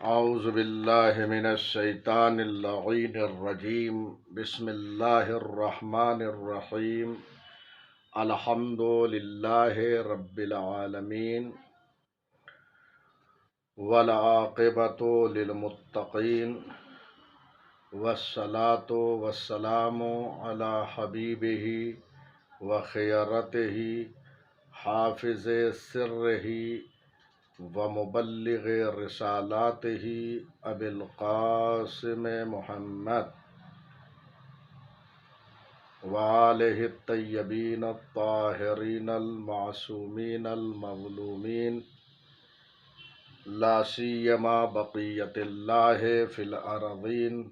اعوذ باللہ من الشیطان اللعین الرجیم بسم اللہ الرحمن الرحیم الحمد للہ رب العالمین والعاقبۃ للمتقین والصلاة والسلام علی حبیبہ وخیرتہ حافظ سرہ ومبلغ رسالاتہ ابی القاسم محمد وآلہ الطیبین الطاہرین المعصومین المظلومین لا سیما بقیت اللہ فی الارضین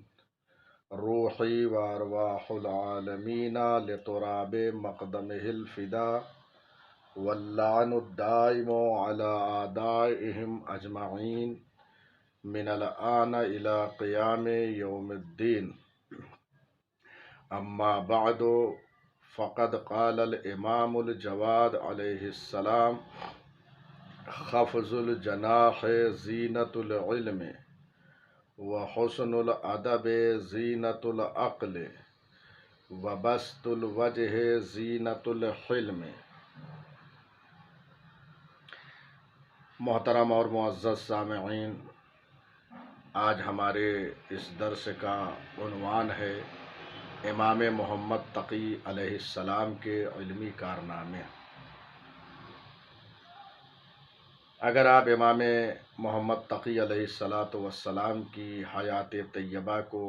روحی وارواح العالمین لتراب مقدمہ الفدا واللعن الدائم على أعدائهم أجمعين من الآن إلى قيام يوم الدين. أما بعد فقد قال الإمام الجواد عليه السلام خفض الجناح زينة العلم وحسن الأدب زينة العقل وبسط الوجه زينة الحلم. محترم اور معزز سامعین، آج ہمارے اس درس کا عنوان ہے امام محمد تقی علیہ السلام کے علمی کارنامے. اگر آپ امام محمد تقی علیہ السلام کی حیات طیبہ کو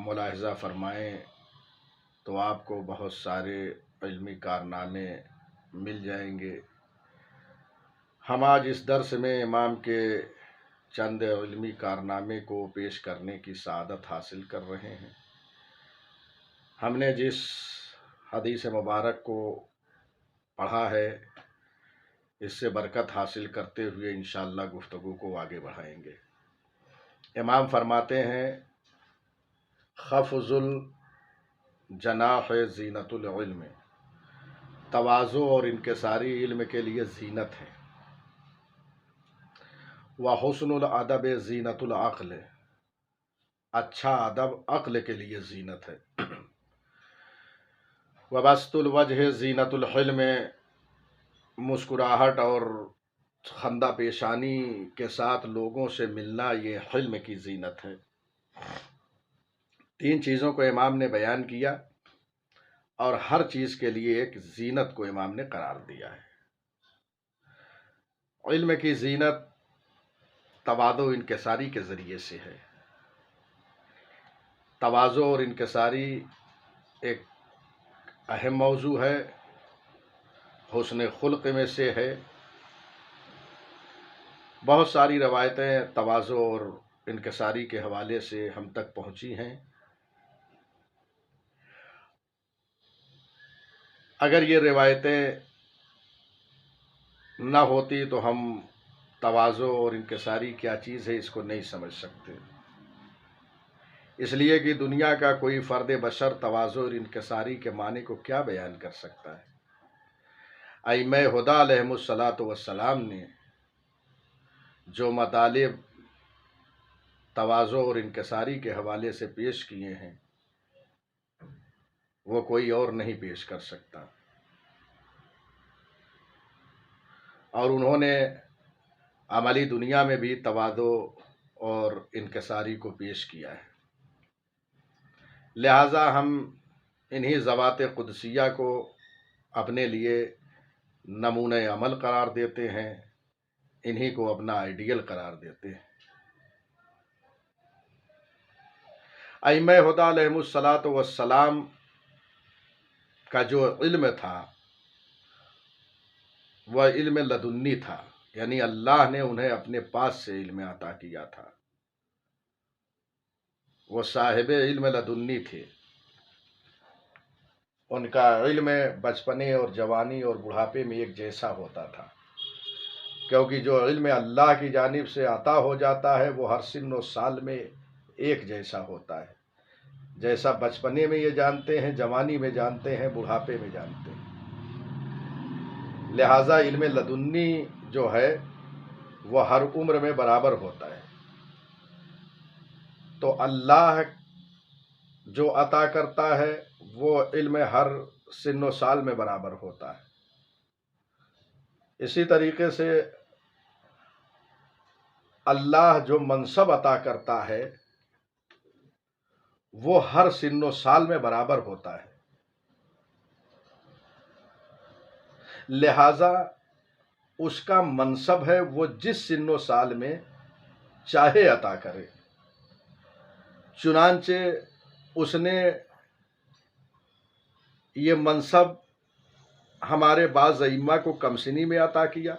ملاحظہ فرمائیں تو آپ کو بہت سارے علمی کارنامے مل جائیں گے. ہم آج اس درس میں امام کے چند علمی کارنامے کو پیش کرنے کی سعادت حاصل کر رہے ہیں. ہم نے جس حدیث مبارک کو پڑھا ہے اس سے برکت حاصل کرتے ہوئے انشاءاللہ گفتگو کو آگے بڑھائیں گے. امام فرماتے ہیں خفض الجناح زینت العلم، تواضع اور انکساری علم کے لیے زینت ہے. وحسن الادب زینت العقل، اچھا ادب عقل کے لیے زینت ہے. وبسط الوجہ زینت الحلم، مسکراہٹ اور خندہ پیشانی کے ساتھ لوگوں سے ملنا یہ حلم کی زینت ہے. تین چیزوں کو امام نے بیان کیا اور ہر چیز کے لیے ایک زینت کو امام نے قرار دیا ہے. علم کی زینت تواضع و انکساری کے ذریعے سے ہے. تواضع اور انکساری ایک اہم موضوع ہے، حسن خلق میں سے ہے. بہت ساری روایتیں تواضع اور انکساری کے حوالے سے ہم تک پہنچی ہیں. اگر یہ روایتیں نہ ہوتی تو ہم تواضع اور انکساری کیا چیز ہے اس کو نہیں سمجھ سکتے. اس لیے کہ دنیا کا کوئی فرد بشر تواضع اور انکساری کے معنی کو کیا بیان کر سکتا ہے. ائمہ ہدی علیہم السلام نے جو مطالب تواضع اور انکساری کے حوالے سے پیش کیے ہیں وہ کوئی اور نہیں پیش کر سکتا. اور انہوں نے عملی دنیا میں بھی تواضع اور انکساری کو پیش کیا ہے. لہٰذا ہم انہی ذوات قدسیہ کو اپنے لیے نمونہ عمل قرار دیتے ہیں، انہی کو اپنا آئیڈیل قرار دیتے ہیں. ائمہ ہدی علیہم السلام کا جو علم تھا وہ علم لدنی تھا، یعنی اللہ نے انہیں اپنے پاس سے علم عطا کیا تھا. وہ صاحب علم لدنی تھے. ان کا علم بچپنے اور جوانی اور بڑھاپے میں ایک جیسا ہوتا تھا، کیونکہ جو علم اللہ کی جانب سے عطا ہو جاتا ہے وہ ہر سن و سال میں ایک جیسا ہوتا ہے. جیسا بچپنے میں یہ جانتے ہیں، جوانی میں جانتے ہیں، بڑھاپے میں جانتے ہیں. لہٰذا علم لدنی جو ہے وہ ہر عمر میں برابر ہوتا ہے۔ تو اللہ جو عطا کرتا ہے وہ علم ہر سن و سال میں برابر ہوتا ہے۔ اسی طریقے سے اللہ جو منصب عطا کرتا ہے وہ ہر سن و سال میں برابر ہوتا ہے، لہذا اس کا منصب ہے وہ جس سن و سال میں چاہے عطا کرے۔ چنانچہ اس نے یہ منصب ہمارے بعض ائمہ کو کم سنی میں عطا کیا۔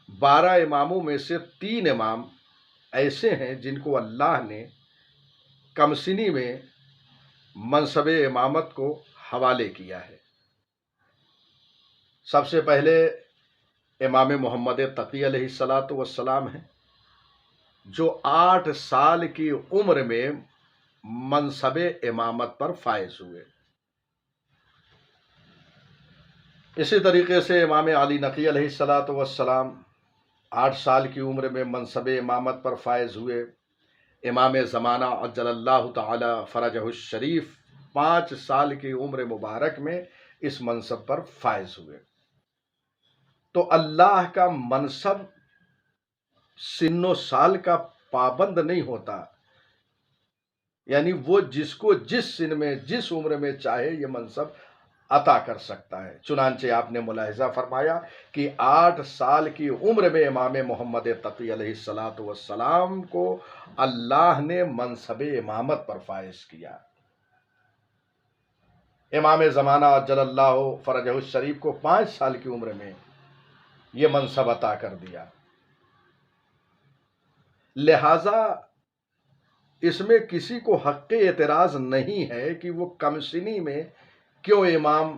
12 اماموں میں سے 3 امام ایسے ہیں جن کو اللہ نے کم سنی میں منصب امامت کو حوالے کیا ہے۔ سب سے پہلے امام محمد تقی علیہ السلام ہیں، جو 8 سال کی عمر میں منصب امامت پر فائز ہوئے۔ اسی طریقے سے امام علی نقی علیہ السلام 8 سال کی عمر میں منصب امامت پر فائز ہوئے۔ امام زمانہ عجل اللہ تعالی فرجہ الشریف 5 سال کی عمر مبارک میں اس منصب پر فائز ہوئے۔ تو اللہ کا منصب سن و سال کا پابند نہیں ہوتا، یعنی وہ جس کو جس سن میں جس عمر میں چاہے یہ منصب عطا کر سکتا ہے۔ چنانچہ آپ نے ملاحظہ فرمایا کہ 8 سال کی عمر میں امام محمد تقی علیہ السلام کو اللہ نے منصب امامت پر فائز کیا۔ امام زمانہ عجل اللہ فرجہ الشریف کو 5 سال کی عمر میں یہ منصب عطا کر دیا۔ لہذا اس میں کسی کو حق اعتراض نہیں ہے کہ وہ کم سنی میں کیوں امام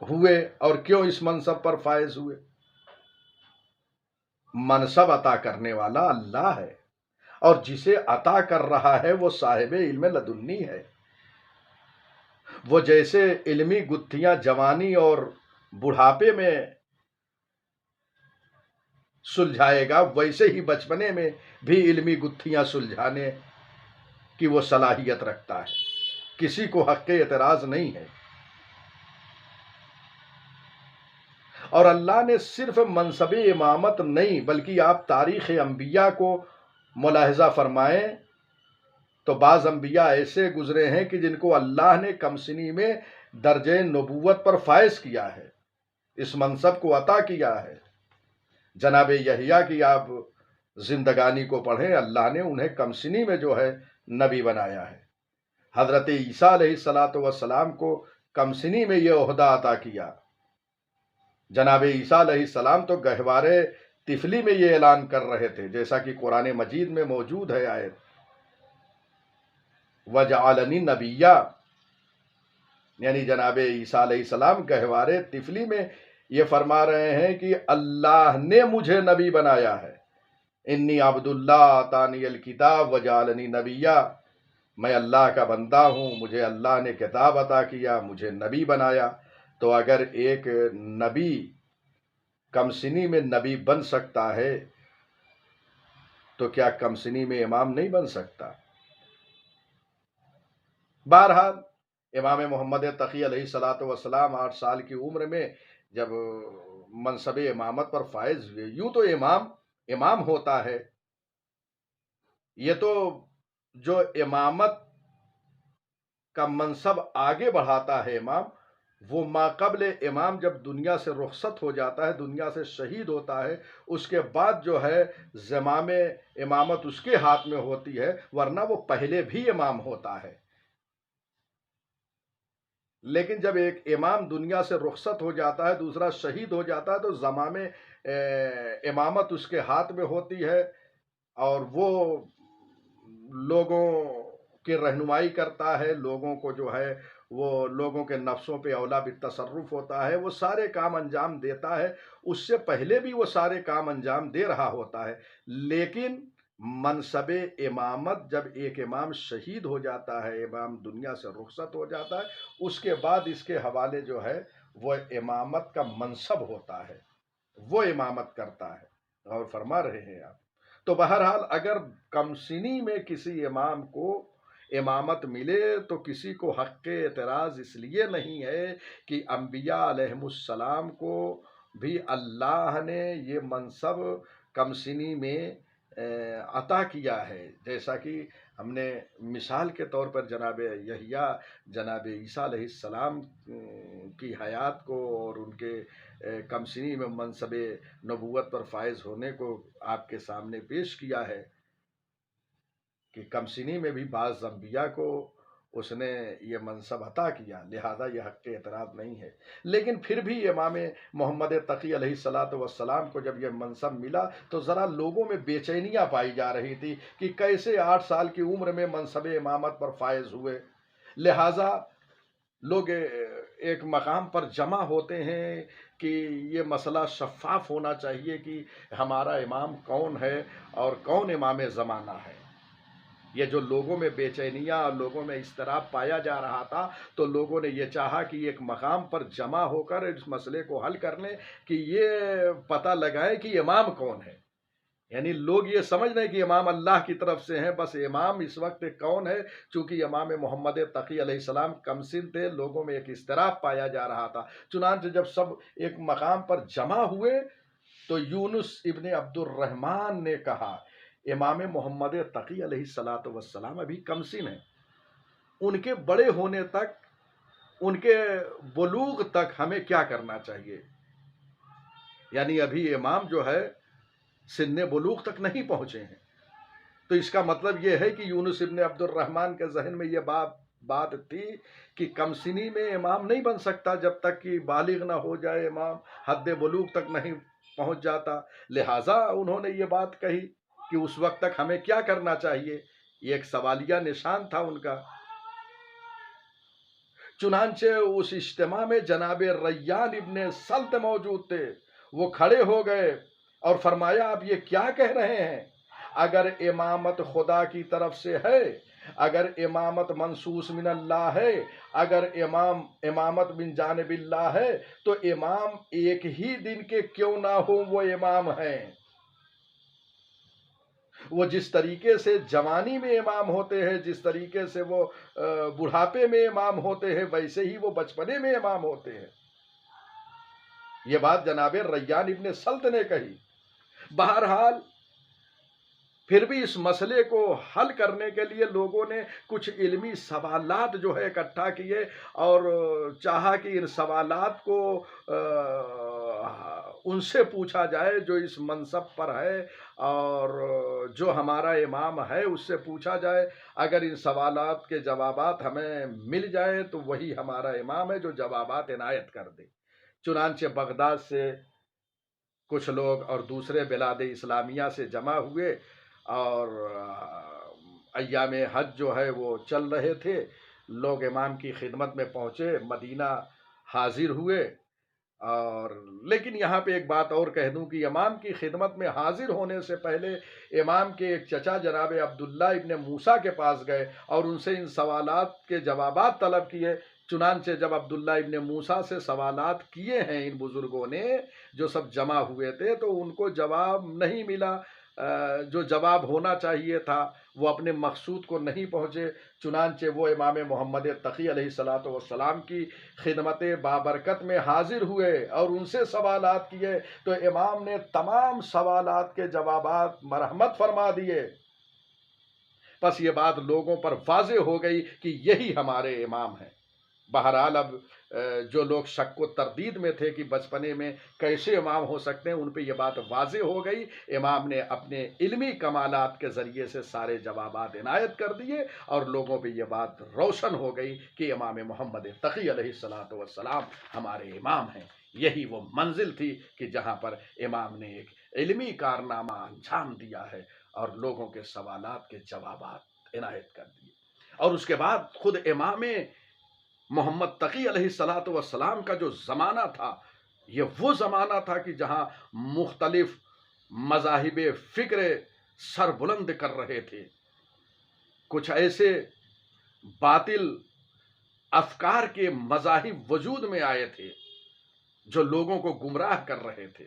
ہوئے اور کیوں اس منصب پر فائز ہوئے۔ منصب عطا کرنے والا اللہ ہے، اور جسے عطا کر رہا ہے وہ صاحب علم لدنی ہے۔ وہ جیسے علمی گتھیاں جوانی اور بڑھاپے میں سلجھائے گا، ویسے ہی بچپنے میں بھی علمی گتھیاں سلجھانے کی وہ صلاحیت رکھتا ہے۔ کسی کو حق اعتراض نہیں ہے۔ اور اللہ نے صرف منصب امامت نہیں بلکہ آپ تاریخ انبیاء کو ملاحظہ فرمائیں تو بعض انبیاء ایسے گزرے ہیں کہ جن کو اللہ نے کم سنی میں درجہ نبوت پر فائز کیا ہے، اس منصب کو عطا کیا ہے۔ جناب یحییٰ کی آپ زندگانی کو پڑھیں، اللہ نے انہیں کم سنی میں جو ہے نبی بنایا ہے۔ حضرت عیسیٰ علیہ السلام کو کم سنی میں یہ عہدہ عطا کیا۔ جناب عیسیٰ علیہ السلام تو گہوارے طفلی میں یہ اعلان کر رہے تھے، جیسا کہ قرآن مجید میں موجود ہے آیت وَجَعَلَنِي نَبِيًّا، یعنی جناب عیسیٰ علیہ السلام گہوارے طفلی میں یہ فرما رہے ہیں کہ اللہ نے مجھے نبی بنایا ہے۔ انی عبد اللہ آتانی الکتاب وجعلنی نبیّا، میں اللہ کا بندہ ہوں، مجھے اللہ نے کتاب عطا کیا، مجھے نبی بنایا۔ تو اگر ایک نبی کم سنی میں نبی بن سکتا ہے تو کیا کم سنی میں امام نہیں بن سکتا؟ بہرحال امام محمد تقی علیہ السلام 8 سال کی عمر میں جب منصب امامت پر فائز ہوئے، یوں تو امام ہوتا ہے، یہ تو جو امامت کا منصب آگے بڑھاتا ہے امام، وہ ماقبل امام جب دنیا سے رخصت ہو جاتا ہے، دنیا سے شہید ہوتا ہے، اس کے بعد جو ہے زمام امامت اس کے ہاتھ میں ہوتی ہے، ورنہ وہ پہلے بھی امام ہوتا ہے۔ لیکن جب ایک امام دنیا سے رخصت ہو جاتا ہے، دوسرا شہید ہو جاتا ہے، تو زمام امامت اس کے ہاتھ میں ہوتی ہے، اور وہ لوگوں کی رہنمائی کرتا ہے، لوگوں کو جو ہے وہ لوگوں کے نفسوں پہ اولا بالتصرف ہوتا ہے، وہ سارے کام انجام دیتا ہے، اس سے پہلے بھی وہ سارے کام انجام دے رہا ہوتا ہے۔ لیکن منصب امامت جب ایک امام شہید ہو جاتا ہے، امام دنیا سے رخصت ہو جاتا ہے، اس کے بعد اس کے حوالے جو ہے وہ امامت کا منصب ہوتا ہے، وہ امامت کرتا ہے۔ غور فرما رہے ہیں آپ؟ تو بہرحال اگر کم سنی میں کسی امام کو امامت ملے تو کسی کو حق اعتراض اس لیے نہیں ہے کہ انبیاء علیہم السلام کو بھی اللہ نے یہ منصب کم سنی میں عطا کیا ہے، جیسا کہ ہم نے مثال کے طور پر جناب یحییٰ جناب عیسیٰ علیہ السلام کی حیات کو اور ان کے کم سنی میں منصب نبوت پر فائز ہونے کو آپ کے سامنے پیش کیا ہے کہ کم سنی میں بھی بعض انبیاء کو اس نے یہ منصب عطا کیا، لہذا یہ حق اعتراض نہیں ہے۔ لیکن پھر بھی امام محمد تقی علیہ الصلاۃ والسلام کو جب یہ منصب ملا تو ذرا لوگوں میں بے چینیاں پائی جا رہی تھی کہ کیسے 8 سال کی عمر میں منصب امامت پر فائز ہوئے، لہذا لوگ ایک مقام پر جمع ہوتے ہیں کہ یہ مسئلہ شفاف ہونا چاہیے کہ ہمارا امام کون ہے اور کون امام زمانہ ہے۔ یہ جو لوگوں میں بے چینیاں اور لوگوں میں اضطراب پایا جا رہا تھا تو لوگوں نے یہ چاہا کہ ایک مقام پر جمع ہو کر اس مسئلے کو حل کر لیں کہ یہ پتہ لگائیں کہ امام کون ہے۔ یعنی لوگ یہ سمجھ رہے ہیں کہ امام اللہ کی طرف سے ہیں، بس امام اس وقت کون ہے؟ چونکہ امام محمد تقی علیہ السلام کمسن تھے، لوگوں میں ایک اضطراب پایا جا رہا تھا۔ چنانچہ جب سب ایک مقام پر جمع ہوئے تو یونس ابن عبد الرحمن نے کہا امام محمد تقی علیہ الصلاۃ والسلام ابھی کمسن ہیں، ان کے بڑے ہونے تک، ان کے بلوغ تک ہمیں کیا کرنا چاہیے؟ یعنی ابھی امام جو ہے سن بلوغ تک نہیں پہنچے ہیں۔ تو اس کا مطلب یہ ہے کہ یونس ابن عبد الرحمن کے ذہن میں یہ بات تھی کہ کم سنی میں امام نہیں بن سکتا جب تک کہ بالغ نہ ہو جائے، امام حد بلوغ تک نہیں پہنچ جاتا، لہٰذا انہوں نے یہ بات کہی کہ اس وقت تک ہمیں کیا کرنا چاہیے۔ یہ ایک سوالیہ نشان تھا ان کا۔ چنانچہ اس اجتماع میں جناب ریان ابن سلط موجود تھے، وہ کھڑے ہو گئے اور فرمایا آپ یہ کیا کہہ رہے ہیں؟ اگر امامت خدا کی طرف سے ہے، اگر امامت منصوص من اللہ ہے، اگر امامت من جانب اللہ ہے تو امام ایک ہی دن کے کیوں نہ ہو، وہ امام ہیں۔ وہ جس طریقے سے جوانی میں امام ہوتے ہیں، جس طریقے سے وہ بڑھاپے میں امام ہوتے ہیں، ویسے ہی وہ بچپنے میں امام ہوتے ہیں۔ یہ بات جناب ریان ابن سلط نے کہی۔ بہرحال پھر بھی اس مسئلے کو حل کرنے کے لیے لوگوں نے کچھ علمی سوالات جو ہے اکٹھا کیے اور چاہا کہ ان سوالات کو ان سے پوچھا جائے جو اس منصب پر ہے اور جو ہمارا امام ہے اس سے پوچھا جائے۔ اگر ان سوالات کے جوابات ہمیں مل جائیں تو وہی ہمارا امام ہے جو جوابات عنایت کر دے۔ چنانچہ بغداد سے کچھ لوگ اور دوسرے بلاد اسلامیہ سے جمع ہوئے اور ایام حج جو ہے وہ چل رہے تھے، لوگ امام کی خدمت میں پہنچے، مدینہ حاضر ہوئے۔ اور لیکن یہاں پہ ایک بات اور کہہ دوں کہ امام کی خدمت میں حاضر ہونے سے پہلے امام کے ایک چچا جناب عبداللہ ابن موسیٰ کے پاس گئے اور ان سے ان سوالات کے جوابات طلب کیے۔ چنانچہ جب عبداللہ ابن موسیٰ سے سوالات کیے ہیں ان بزرگوں نے جو سب جمع ہوئے تھے تو ان کو جواب نہیں ملا، جو جواب ہونا چاہیے تھا وہ اپنے مقصود کو نہیں پہنچے۔ چنانچہ وہ امام محمد تقی علیہ الصلاۃ والسلام کی خدمت بابرکت میں حاضر ہوئے اور ان سے سوالات کیے تو امام نے تمام سوالات کے جوابات مرحمت فرما دیے۔ پس یہ بات لوگوں پر واضح ہو گئی کہ یہی ہمارے امام ہیں۔ بہرحال اب جو لوگ شک و تردید میں تھے کہ بچپنے میں کیسے امام ہو سکتے ہیں، ان پہ یہ بات واضح ہو گئی۔ امام نے اپنے علمی کمالات کے ذریعے سے سارے جوابات عنایت کر دیے اور لوگوں پہ یہ بات روشن ہو گئی کہ امام محمد تقی علیہ الصلاۃ والسلام ہمارے امام ہیں۔ یہی وہ منزل تھی کہ جہاں پر امام نے ایک علمی کارنامہ انجام دیا ہے اور لوگوں کے سوالات کے جوابات عنایت کر دیے۔ اور اس کے بعد خود امام محمد تقی علیہ الصلاۃ والسلام کا جو زمانہ تھا یہ وہ زمانہ تھا کہ جہاں مختلف مذاہب فکر سر بلند کر رہے تھے، کچھ ایسے باطل افکار کے مذاہب وجود میں آئے تھے جو لوگوں کو گمراہ کر رہے تھے۔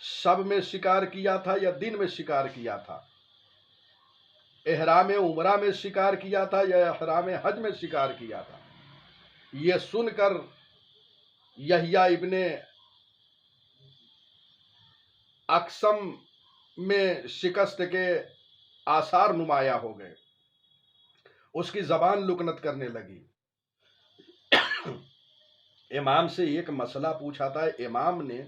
شب میں شکار کیا تھا یا دن میں شکار کیا تھا، احرام عمرہ میں شکار کیا تھا یا احرام حج میں شکار کیا تھا۔ یہ سن کر یحییٰ ابن اقسم میں شکست کے آثار نمایاں ہو گئے، اس کی زبان لکنت کرنے لگی۔ امام سے ایک مسئلہ پوچھا تھا، امام نے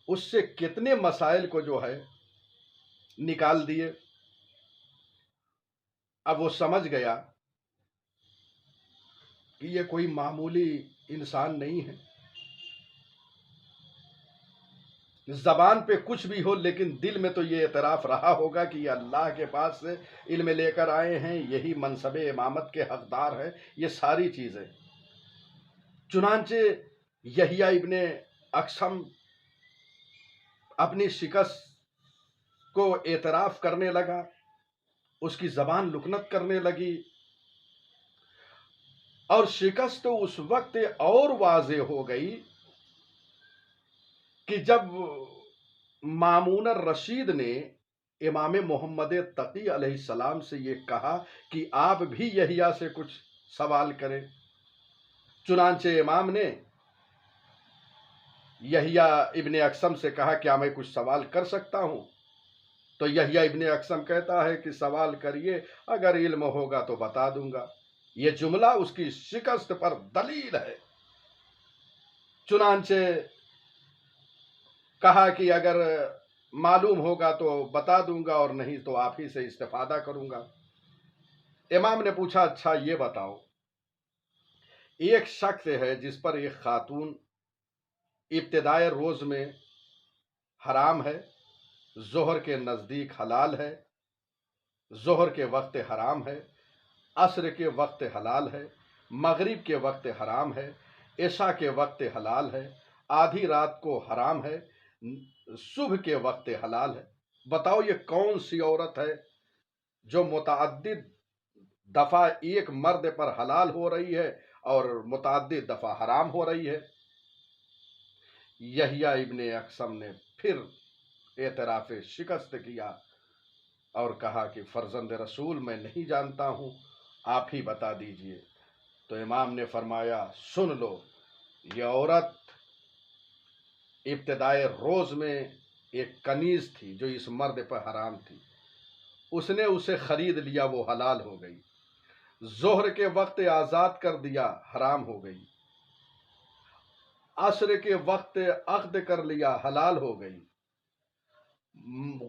اس سے کتنے مسائل کو جو ہے نکال دیے۔ اب وہ سمجھ گیا کہ یہ کوئی معمولی انسان نہیں ہے، زبان پہ کچھ بھی ہو لیکن دل میں تو یہ اعتراف رہا ہوگا کہ یہ اللہ کے پاس سے علم لے کر آئے ہیں، یہی منصب امامت کے حقدار ہیں، یہ ساری چیزیں۔ چنانچہ یحییٰ ابن اقسم اپنی شکست کو اعتراف کرنے لگا، اس کی زبان لکنت کرنے لگی، اور شکست تو اس وقت اور واضح ہو گئی کہ جب مامون الرشید نے امام محمد تقی علیہ السلام سے یہ کہا کہ آپ بھی یحییٰ سے کچھ سوال کریں۔ چنانچہ امام نے یحییٰ ابن اقسم سے کہا کیا میں کچھ سوال کر سکتا ہوں؟ تو یحییٰ ابن اقسم کہتا ہے کہ سوال کریے، اگر علم ہوگا تو بتا دوں گا۔ یہ جملہ اس کی شکست پر دلیل ہے۔ چنانچہ کہا کہ اگر معلوم ہوگا تو بتا دوں گا اور نہیں تو آپ ہی سے استفادہ کروں گا۔ امام نے پوچھا اچھا یہ بتاؤ، ایک شخص ہے جس پر ایک خاتون ابتدائے روز میں حرام ہے، ظہر کے نزدیک حلال ہے، ظہر کے وقت حرام ہے، عصر کے وقت حلال ہے، مغرب کے وقت حرام ہے، عشاء کے وقت حلال ہے، آدھی رات کو حرام ہے، صبح کے وقت حلال ہے۔ بتاؤ یہ کون سی عورت ہے جو متعدد دفعہ ایک مرد پر حلال ہو رہی ہے اور متعدد دفعہ حرام ہو رہی ہے؟ یحییٰ ابن اقسم نے پھر اعتراف شکست کیا اور کہا کہ فرزند رسول میں نہیں جانتا ہوں، آپ ہی بتا دیجئے۔ تو امام نے فرمایا سن لو، یہ عورت ابتدائے روز میں ایک کنیز تھی جو اس مرد پر حرام تھی، اس نے اسے خرید لیا، وہ حلال ہو گئی۔ ظہر کے وقت آزاد کر دیا، حرام ہو گئی۔ عصر کے وقت عقد کر لیا، حلال ہو گئی۔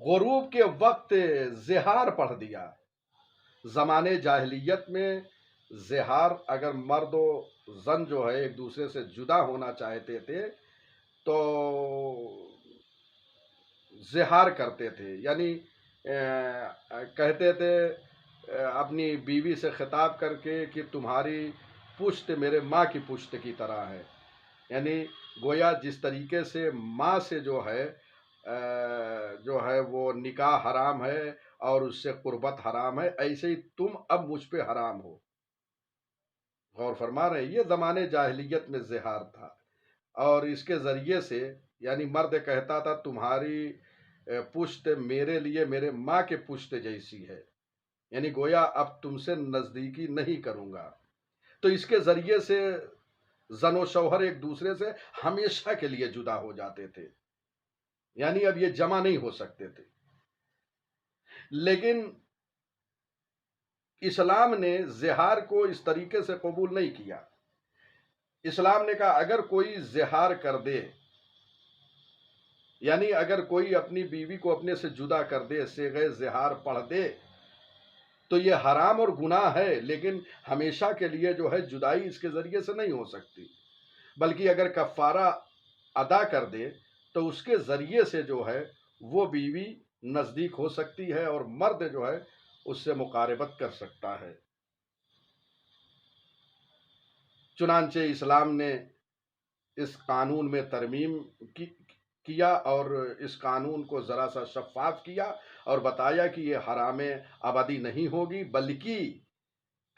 غروب کے وقت زہار پڑھ دیا۔ زمانے جاہلیت میں زہار، اگر مرد و زن جو ہے ایک دوسرے سے جدا ہونا چاہتے تھے تو زہار کرتے تھے، یعنی کہتے تھے اپنی بیوی سے خطاب کر کے کہ تمہاری پشت میرے ماں کی پشت کی طرح ہے، یعنی گویا جس طریقے سے ماں سے جو ہے وہ نکاح حرام ہے اور اس سے قربت حرام ہے، ایسے ہی تم اب مجھ پہ حرام ہو۔ غور فرما رہے ہیں، یہ زمانے جاہلیت میں زہار تھا، اور اس کے ذریعے سے یعنی مرد کہتا تھا تمہاری پشت میرے لیے میرے ماں کے پشت جیسی ہے، یعنی گویا اب تم سے نزدیکی نہیں کروں گا۔ تو اس کے ذریعے سے زن و شوہر ایک دوسرے سے ہمیشہ کے لیے جدا ہو جاتے تھے، یعنی اب یہ جمع نہیں ہو سکتے تھے۔ لیکن اسلام نے زہار کو اس طریقے سے قبول نہیں کیا۔ اسلام نے کہا اگر کوئی زہار کر دے، یعنی اگر کوئی اپنی بیوی کو اپنے سے جدا کر دے، صیغہ زہار پڑھ دے، تو یہ حرام اور گناہ ہے، لیکن ہمیشہ کے لیے جو ہے جدائی اس کے ذریعے سے نہیں ہو سکتی، بلکہ اگر کفارہ ادا کر دے تو اس کے ذریعے سے جو ہے وہ بیوی نزدیک ہو سکتی ہے اور مرد جو ہے اس سے مقاربت کر سکتا ہے۔ چنانچہ اسلام نے اس قانون میں ترمیم کیا اور اس قانون کو ذرا سا شفاف کیا اور بتایا کہ یہ حرام ابدی نہیں ہوگی، بلکہ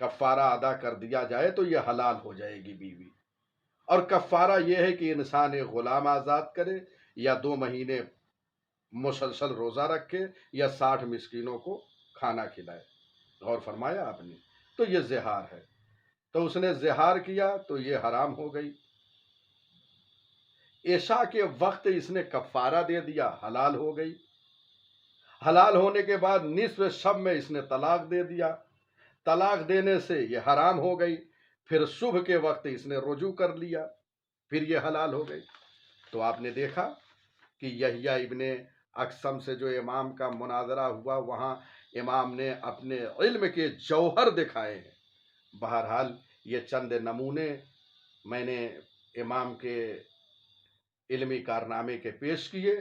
کفارہ ادا کر دیا جائے تو یہ حلال ہو جائے گی بیوی۔ اور کفارہ یہ ہے کہ انسان ایک غلام آزاد کرے یا 2 مہینے مسلسل روزہ رکھے یا 60 مسکینوں کو کھانا کھلائے. غور فرمایا آپ نے؟ تو یہ زہار ہے. تو اس نے زہار کیا تو یہ حرام ہو گئی. عشاء کے وقت اس نے کفارہ دے دیا، حلال ہو گئی. حلال ہونے کے بعد نصف شب میں اس نے طلاق دے دیا، طلاق دینے سے یہ حرام ہو گئی. پھر صبح کے وقت اس نے رجوع کر لیا، پھر یہ حلال ہو گئی. تو آپ نے دیکھا کہ یحییٰ ابن اقسم سے جو امام کا مناظرہ ہوا، وہاں امام نے اپنے علم کے جوہر دکھائے ہیں. بہرحال یہ چند نمونے میں نے امام کے علمی کارنامے کے پیش کیے.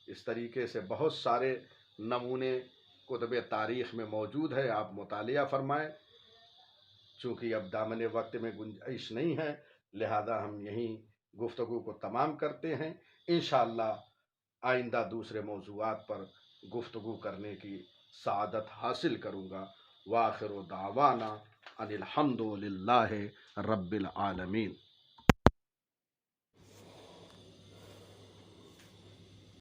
اس طریقے سے بہت سارے نمونے کتب تاریخ میں موجود ہے، آپ مطالعہ فرمائیں. چونکہ اب دامن وقت میں گنجائش نہیں ہے، لہذا ہم یہیں گفتگو کو تمام کرتے ہیں. انشاءاللہ آئندہ دوسرے موضوعات پر گفتگو کرنے کی سعادت حاصل کروں گا. وآخر دعوانا ان الحمد للہ رب العالمین.